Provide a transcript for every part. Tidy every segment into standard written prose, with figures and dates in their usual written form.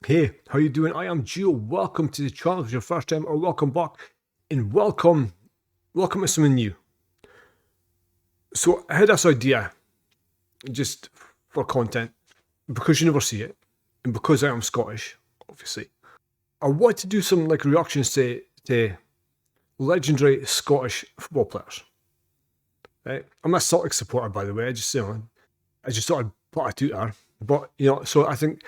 Hey, how you doing? I am Gio. Welcome to the channel if it's your first time, or welcome back, and welcome to something new. So I had this idea, just for content, because you never see it, and because I am Scottish, obviously. I want to do some reactions to legendary Scottish football players. Right? I'm a Celtic supporter, by the way. I just thought I'd put it out there. But so I think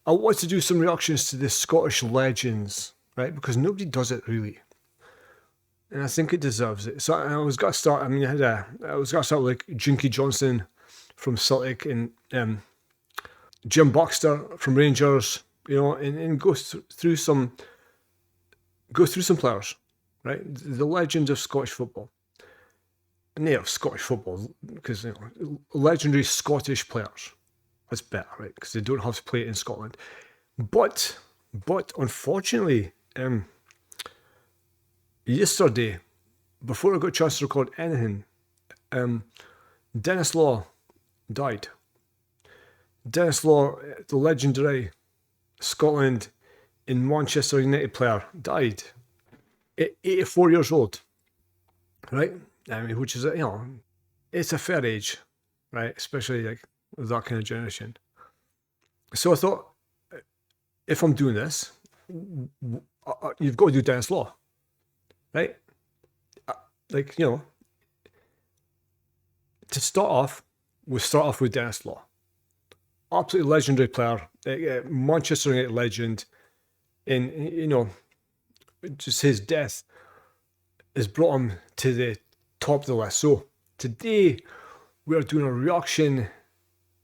I want to do some reactions to the Scottish legends, right? Because nobody does it really, and I think it deserves it. So I was gonna start. I was gonna start with Jinky Johnson from Celtic and Jim Baxter from Rangers, and go through some players, right? The legends of Scottish football. Of Scottish football, because legendary Scottish players. That's better, right? Because they don't have to play it in Scotland. But unfortunately, yesterday, before I got a chance to record anything, Denis Law died. Denis Law, the legendary Scotland and Manchester United player, died at 84 years old, right? I mean, which is, it's a fair age, right? Especially that kind of generation. So I thought, if I'm doing this, you've got to do Denis Law, right? To start off, we'll start off with Denis Law. Absolutely legendary player, Manchester United legend, and, just his death has brought him to the top of the list. So today, we are doing a reaction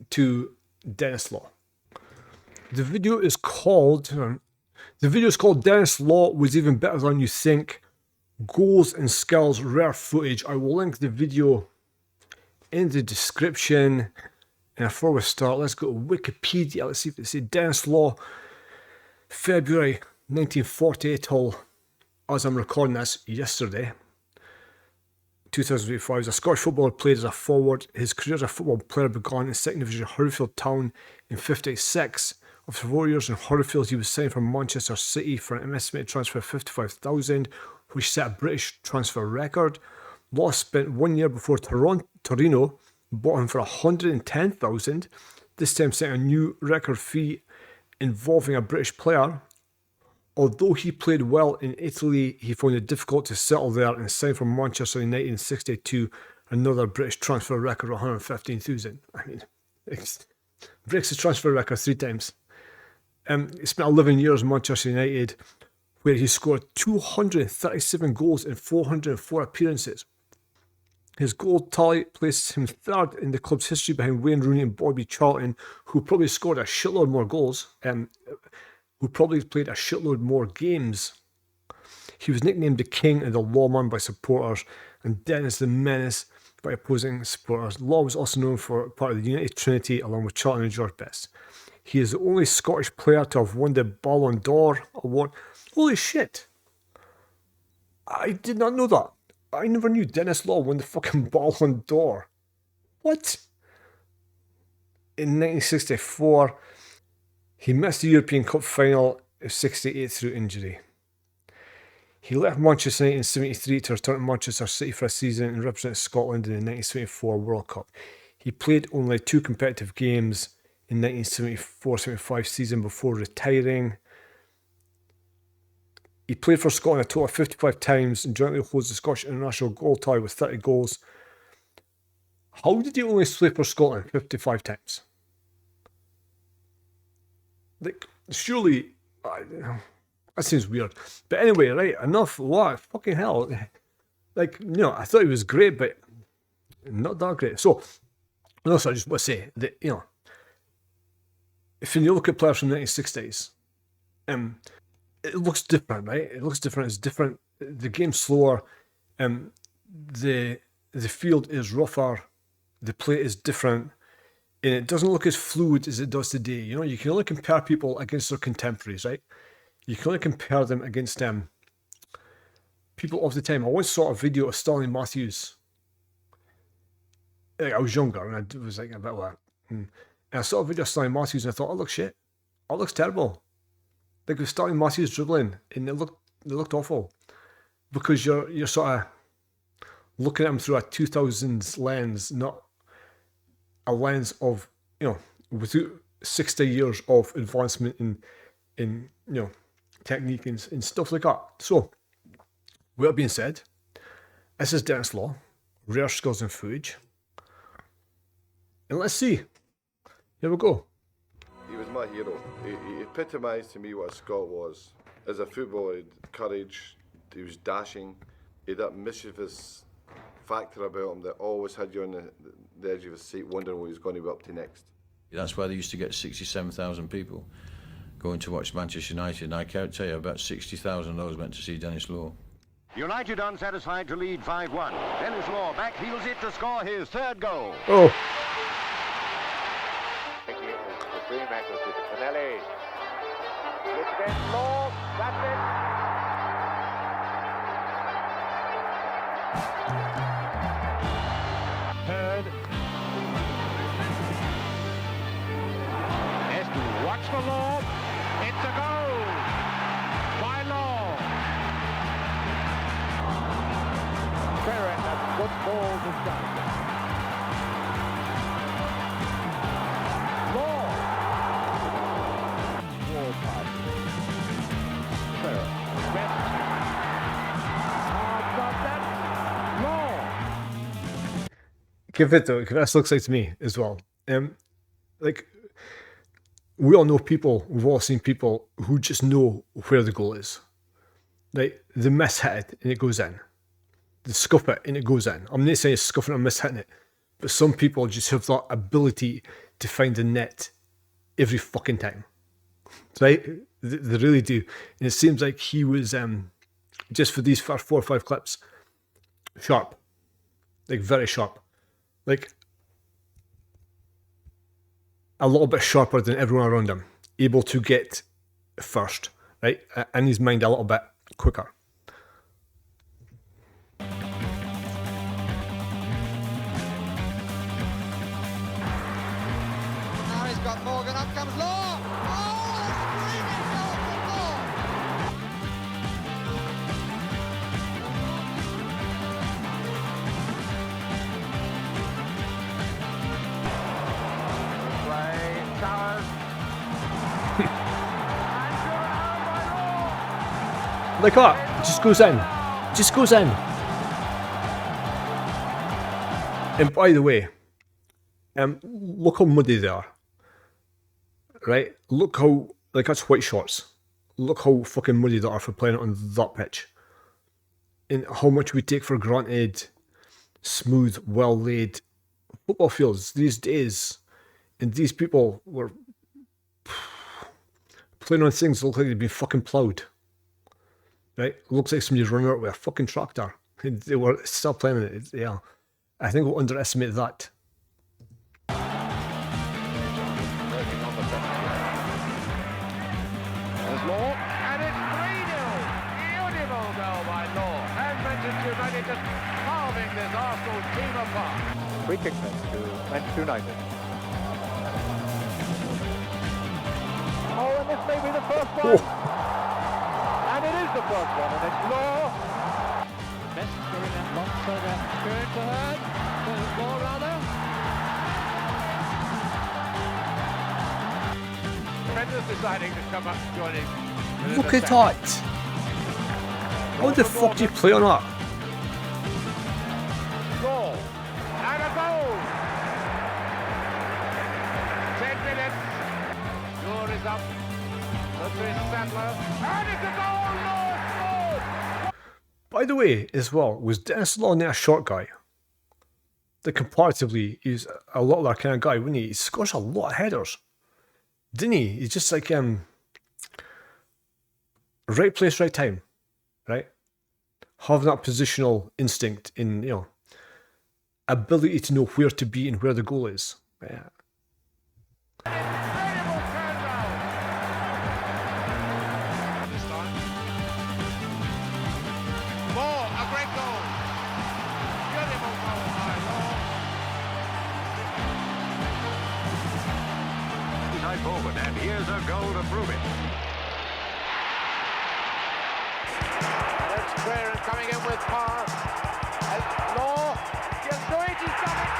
to Denis Law. The video is called Denis Law Was Even Better Than You Think. Goals and Skills Rare Footage. I will link the video in the description. And before we start, let's go to Wikipedia. Let's see if it says Denis Law, February 1948 till, as I'm recording this, yesterday, 2005, was a Scottish footballer, played as a forward. His career as a football player began in Second Division Huddersfield Town in 56. After 4 years in Huddersfield, he was signed from Manchester City for an estimated transfer of 55,000, which set a British transfer record. Law spent 1 year before Torino bought him for 110,000, this time setting a new record fee involving a British player. Although he played well in Italy, he found it difficult to settle there and signed for Manchester United in 62, another British transfer record of 115,000. I mean, it breaks the transfer record 3 times. He spent 11 years in Manchester United, where he scored 237 goals in 404 appearances. His goal tally places him third in the club's history behind Wayne Rooney and Bobby Charlton, who probably scored a shitload more goals, who probably played a shitload more games. He was nicknamed the King and The Lawman by supporters, and Denis the Menace by opposing supporters. Law was also known for part of the United Trinity, along with Charlton and George best. He is the only Scottish player to have won the Ballon d'Or award. Holy shit! I did not know that. I never knew Denis Law won the fucking Ballon d'Or. What? In 1964, he missed the European Cup final of 68 through injury. He left Manchester United in 73 to return to Manchester City for a season and represent Scotland in the 1974 World Cup. He played only 2 competitive games in 1974-75 season before retiring. He played for Scotland a total of 55 times and jointly holds the Scottish international goal tally with 30 goals. How did he only play for Scotland 55 times? Surely, that seems weird. But anyway, right, enough. What? Fucking hell. I thought he was great, but not that great. So, also, I just want to say that, if you look at players from the 1960s, it looks different, right? It looks different. It's different. The game's slower. The field is rougher. The play is different. And it doesn't look as fluid as it does today. You can only compare people against their contemporaries, right? You can only compare them against people of the time. I once saw a video of Stanley Matthews. I was younger and I was a bit like, and I saw a video of Stanley Matthews and I thought, oh, look shit. Oh, looks terrible. Like with starting Matthew's dribbling, and they looked awful because you're sort of looking at him through a 2000s lens, not a lens of without 60 years of advancement in technique and stuff like that. So, with that being said, this is Denis Law, rare skills and footage, and let's see. Here we go. He was my hero. He epitomised to me what a Scot was. As a footballer, he had courage, he was dashing, he had that mischievous factor about him that always had you on the edge of your seat wondering what he was going to be up to next. That's why they used to get 67,000 people going to watch Manchester United, and I can't tell you, about 60,000 of those went to see Denis Law. United unsatisfied to lead 5-1. Denis Law backheels it to score his third goal. Oh. Law, that's it. Heard. Has to watch for Law. It's a goal by Law. Ferret, that's good ball to start. Law. Wall pass. Ferret. Rest. Got that. Law. Give it this looks like to me as well. Like we all know people, we've all seen people who just know where the goal is. Like they miss hit it and it goes in. They scuff it and it goes in. I'm not saying scuffing or miss hitting it, but some people just have that ability to find the net every fucking time. Right? They really do. And it seems like he was just for these first 4 or 5 clips, sharp. Like very sharp. Like a little bit sharper than everyone around him, able to get first, right? In his mind a little bit quicker. Now he's got Morgan, up comes Law! Oh, screaming goal from Law! Play, Towers. Like that, just goes in. Just goes in. And by the way, look how muddy they are. Right? Look how, like that's white shorts. Look how fucking muddy they are for playing on that pitch. And how much we take for granted smooth, well laid football fields these days. And these people were playing on things that look like they've been fucking ploughed. Right? Looks like somebody's running out with a fucking tractor. And they were still playing it. Yeah. I think we'll underestimate that. There's Law, and it's 3-0. Beautiful goal by Law. And Manchester United just carving this Arsenal team apart. Free kick then to Manchester United. Oh, and this may be the first one. And it is the first one, and it's Law. Best going that long, so they're going to Hurd. Law rather. Defenders deciding to come up joining. Look at that! How the fuck do you play on that? Law, and a goal. 10 minutes. Door is up. Chris Sadler, and it's a goal. Law scored. By the way, as well, was Denis Law not a short guy? Like comparatively, he's a lot of that kind of guy, wouldn't he? He scores a lot of headers. Didn't he? He's just like right place, right time. Right? Having that positional instinct in, ability to know where to be and where the goal is. Yeah. Incredible turnaround. This time. Law, a great goal. Beautiful goal by Law. Side forward, and here's a goal to prove it. coming in with power. Law, he'll do it, he's done it.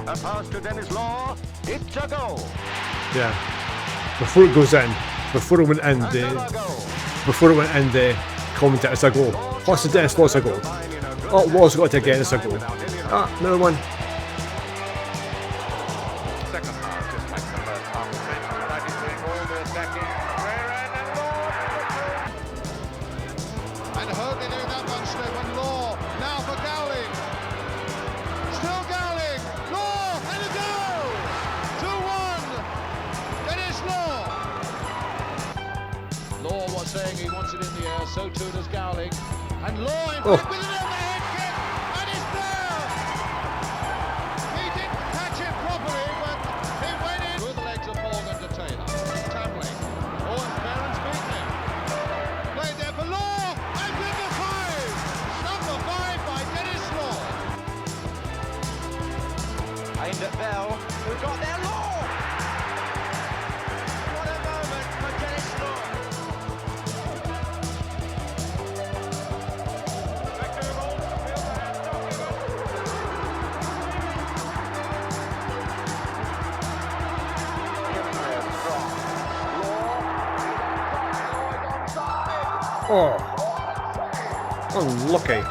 A pass to Denis Law. It's a goal. Yeah. Before it goes in, before it went in, Another goal. the commentator, it's a goal. Plus the Denis Law's a goal. Oh, Law's got it again, it's a goal. Ah, another one. Second half, just like the first half, Manchester United doing all the attacking. And Law. And hardly knew that much when Law, now for Gowling. Still Gowling. Law, and a goal. 2-1. Denis Law. Law was saying he wants it in the air, so too does Gowling. And Law in Oh. with an overhead kick. And it's there. He didn't catch it properly, but he went in. Through the legs of Morgan to Taylor. Tamley. Owen Barron's beaten him. Played there for Law. And number 5. Number 5 by Denis Law. Aimed at Bell. Who got there? Law! What a moment for Denis Law. Oh. Unlucky.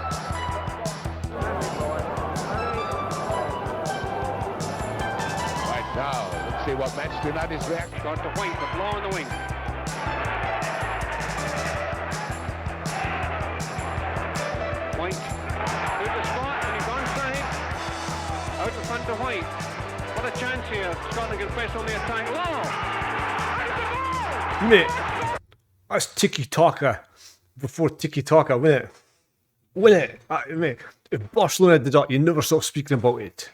Right now, let's see what Manchester United's reaction on to White, the Law on the wing. White, good the spot, and he's onside. Out in front to White. What a chance here. Scotland gets pressed on the attack. Law! Mate, that's tiki-taka before tiki-taka, wasn't it? Wasn't it? Mate, if Barcelona did that, you never stop speaking about it.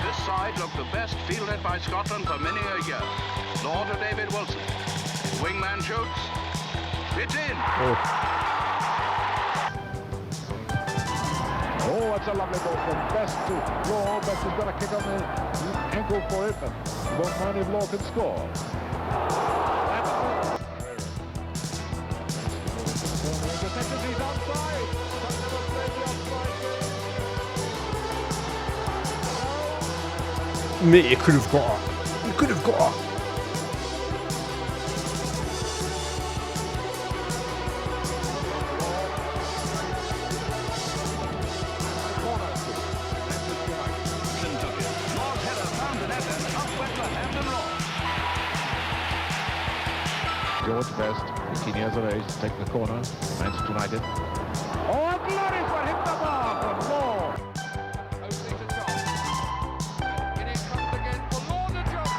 This side looked the best fielded by Scotland for many a year. Law to David Wilson. Wingman shoots. It's in. Oh, that's a lovely ball from Best to Law. Best has got a kick on the ankle for it, but won't mind if Law can score. He's onside. Mate, you could have got her. You could have got her. George Best, 18 years of age, taking the corner. Manchester United. Oh, glorious one! Hit the bar from Law. Opening to John. And it comes again for Law to John.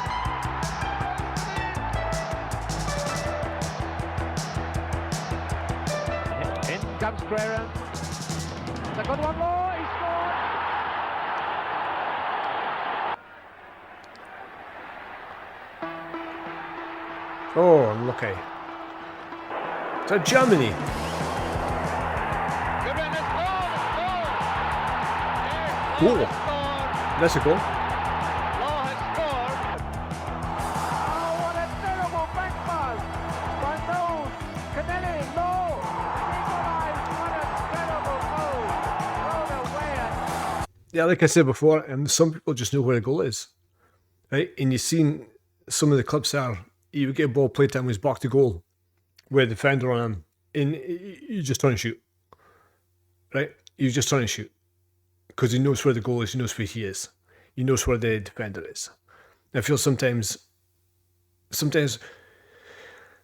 In comes Guerra. The good one, Law. He scored. Oh, unlucky. Is that Germany? Oh, that's a goal. Law has scored. Oh, what a terrible back pass by Rose. Canelli, Law. Equalised. What a terrible goal. Thrown away. Yeah, like I said before, some people just know where the goal is, right? And you've seen some of the clips there. You would get a ball played to him, he's back to goal, with a defender on him, and you just turn and shoot, right? You just turn and shoot, because he knows where the goal is, he knows where he is, he knows where the defender is. I feel sometimes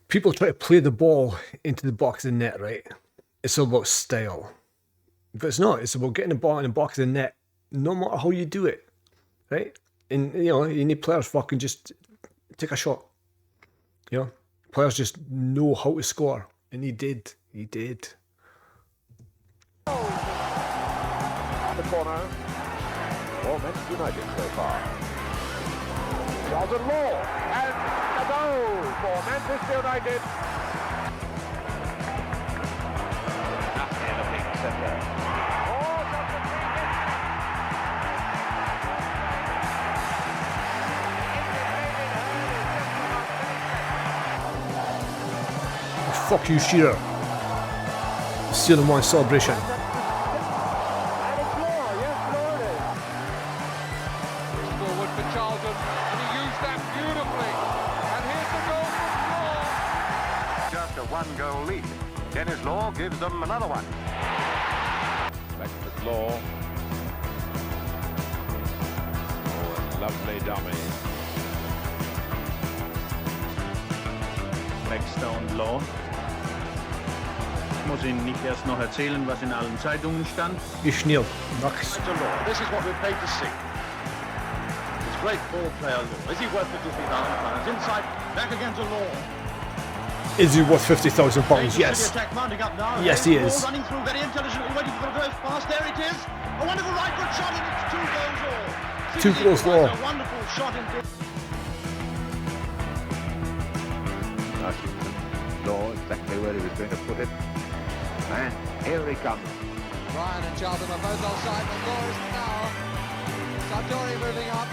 people try to play the ball into the box of the net, right? It's all about style, but it's not. It's about getting the ball in the box of the net, no matter how you do it, right? And you need players fucking just take a shot. You know, players just know how to score, and he did. He did. The corner for Manchester United so far. Charlton Law and a goal for Manchester United. Nothing in the pink centre. Fuck you, Shearer. Stealing my celebration. Forward for Charlton, and he used that beautifully. And here's the goal from Law. Just a one-goal lead. Denis Law gives them another one. Back to Law. Oh, a lovely dummy. Backstone Law. Ich muss Ihnen nicht erst noch erzählen, was in allen Zeitungen stand. Wie schnell. Nice. This is what we're paid to see. It's great ball player Law. Is he worth £50,000? Inside, back again to Law. Is he worth £50,000? Yes. Yes, he is. Running through very intelligently, waiting for the first pass. There it is. A wonderful right foot shot, and it's 2 goals all. 2 goals all. A wonderful shot indeed. Law exactly where he was going to put it. And here he comes. Ryan and Charlton are both offside, and Law is now. Sartori moving up.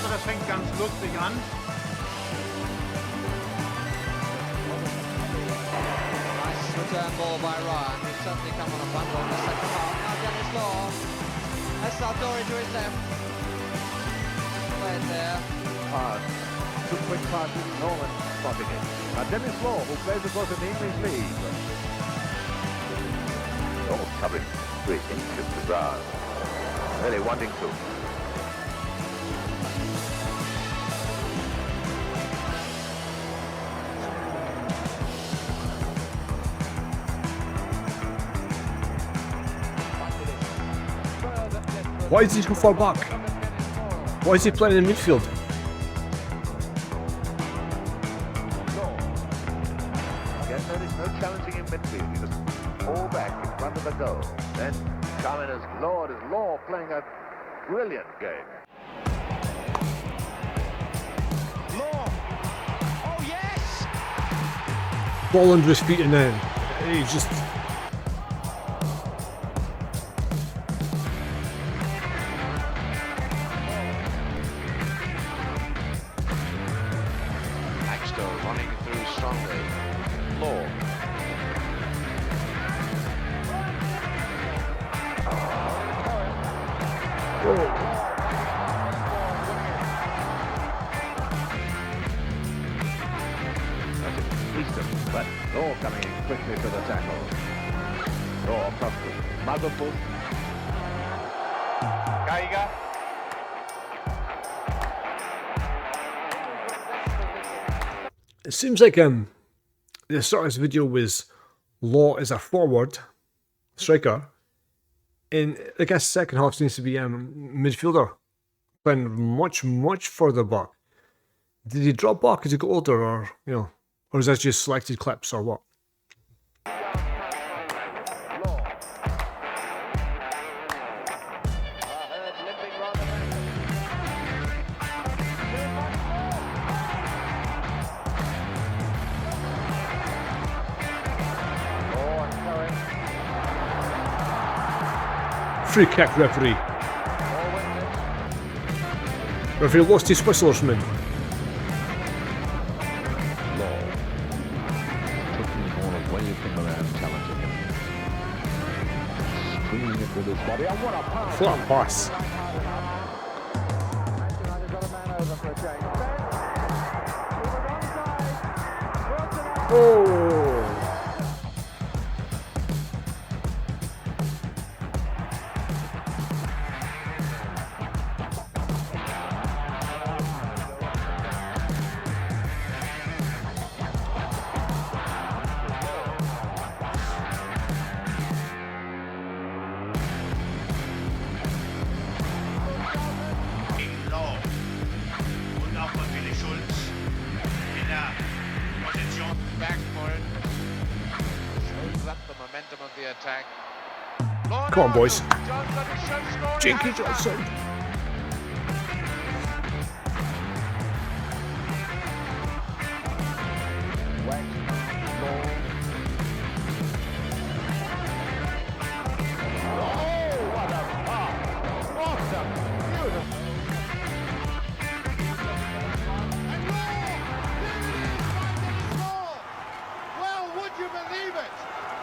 So, das fängt ganz lustig an. Nice return ball by Ryan, who's certainly come on a bundle in the second half. Now Denis Law. That's Sartori to his left. Played there. Pass. 2 quick passes, Norman spotting it. Now Denis Law, who plays of course in the English League. Oh, covering 3 inches of the grass. Really wanting to. Why is he so far back? Why is he playing in midfield? Again, there's no challenging in midfield. He just fall back in front of the goal. Then coming as Law playing a brilliant game. Law. Oh yes! Ball under his feet and then he just... Running through strongly. Law. But Law coming in quickly to the tackle. Law across the mother foot. Geiger. It seems like the start of this video was Law as a forward striker, and I guess second half needs to be midfielder, playing much further back. Did he drop back as he got older, or or is that just selected clips, or what? Free kick, referee. Referee lost his whistle or something. Taking the ball away from the man, challenging him. Screening it with his body. And what a pass! Flat pass. Oh! Back for the attack. Come on, boys. Jakey Johnson.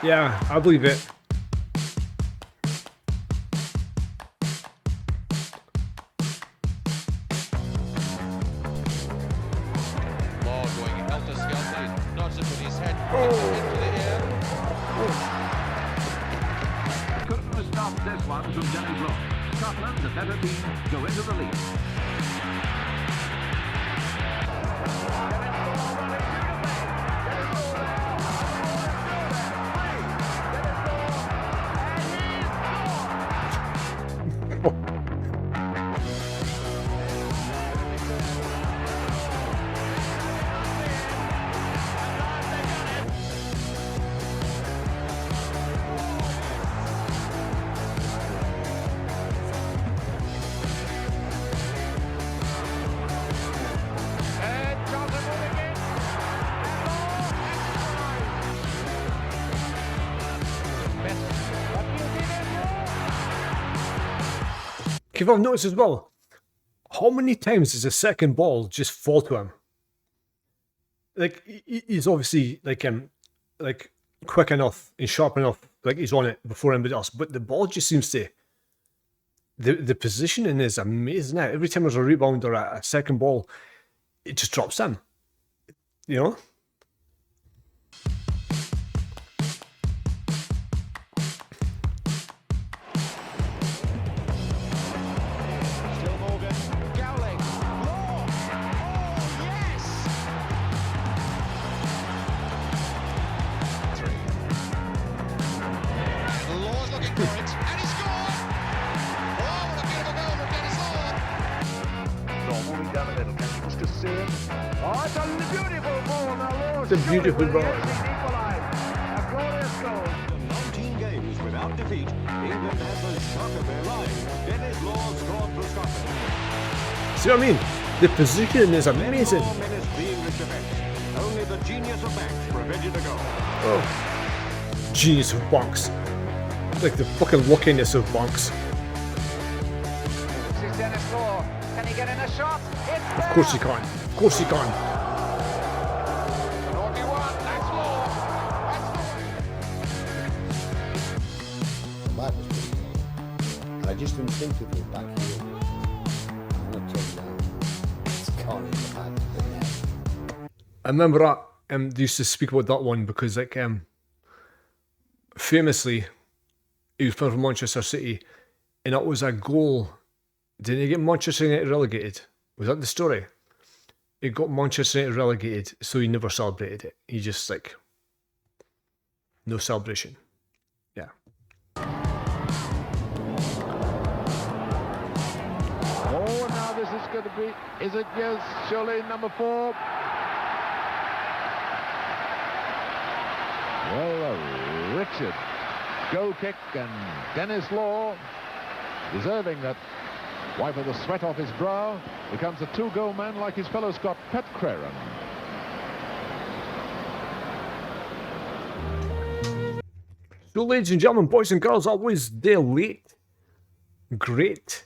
Yeah, I believe it. Law going helter-skelter, knocks it with his head into the air. Couldn't have stopped this one from Denis Law. Scotland, the better team, go into the lead. If I've noticed as well, how many times does the second ball just fall to him? Like he's obviously like quick enough and sharp enough, like he's on it before anybody else. But the ball just seems to the positioning is amazing. Now every time there's a rebound or a second ball, it just drops him. You know. It's a beautiful ball. 19 games without defeat. England has the shock of their lives. Denis Law scored for Scotland. See what I mean? The positioning is amazing. Menaced the English defence. Only the genius of backs prevented a goal. Oh, genius of bunks. Like the fucking luckiness of bunks. This is Denis Law. Can he get in a shot? Of course he can. Of course he can. I just instinctively back here. I'm not taking that. It's caught in the back of the net. I remember that they used to speak about that one because like famously he was playing for Manchester City and it was a goal. Didn't he get Manchester United relegated? Was that the story? He got Manchester United relegated, so he never celebrated it. He just like no celebration. Yeah. Oh, now this is going to be, is it? Yes, surely number 4. Well, a Richard goal kick, and Denis Law, deserving that wipe of the sweat off his brow, becomes a 2-goal man like his fellow Scot, Pat Creran. So, ladies and gentlemen, boys and girls, always the late, great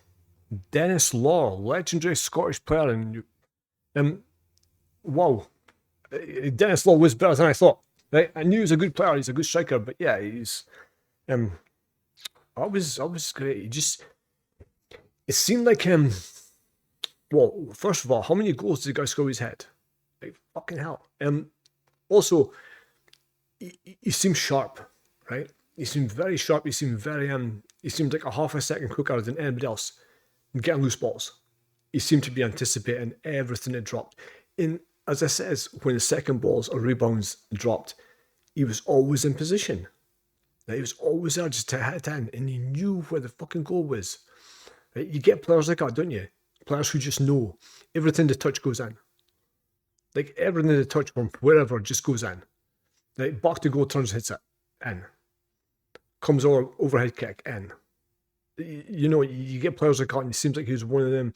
Denis Law, legendary Scottish player, and wow, Denis Law was better than I thought. Right? I knew he was a good player, he's a good striker, but yeah, he's I was great. It seemed like well, first of all, how many goals did the guy score with his head? Like fucking hell. Also, he seemed sharp, right? He seemed very sharp. He seemed very he seemed like a half a second quicker than anybody else getting loose balls. He seemed to be anticipating everything that dropped. And as I said, when the second balls or rebounds dropped, he was always in position. Like, he was always there just to hit it in, and he knew where the fucking goal was. Right? You get players like that, don't you? Players who just know everything they touch goes in. Like everything they touch from wherever just goes in. Like back to goal turns, hits it in. comes over overhead kick in. You know, you get players like that, and it seems like he was one of them.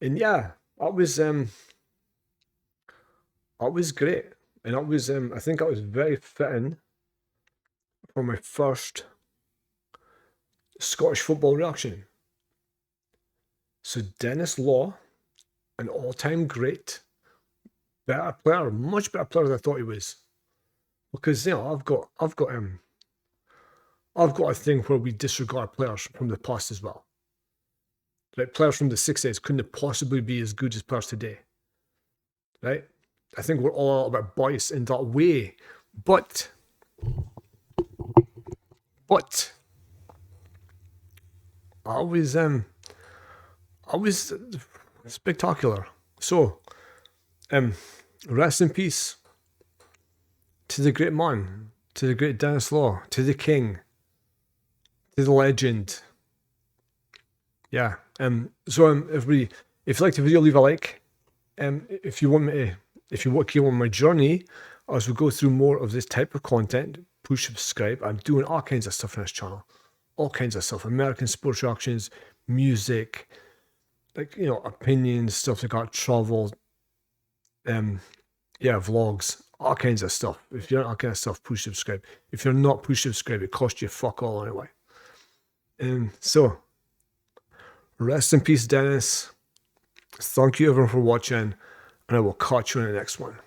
And yeah, that was great. And that was I think that was very fitting for my first Scottish football reaction. So Denis Law, an all-time great, better player, much better player than I thought he was. Because you know, I've got a thing where we disregard players from the past as well. Right, players from the 60s couldn't possibly be as good as players today. Right, I think we're all a little bit biased in that way, but I was spectacular. So, rest in peace to the great man, to the great Denis Law, to the king, to the legend. Yeah. So if you like the video, leave a like. If you want to keep on my journey as we go through more of this type of content, push subscribe. I'm doing all kinds of stuff on this channel, all kinds of stuff. American sports reactions, music, like, you know, opinions, stuff like that, travel, vlogs, all kinds of stuff. If you're not that kind of stuff, push subscribe. If you're not, push subscribe. It costs you fuck all anyway. So, rest in peace, Denis. Thank you everyone for watching, and I will catch you in the next one.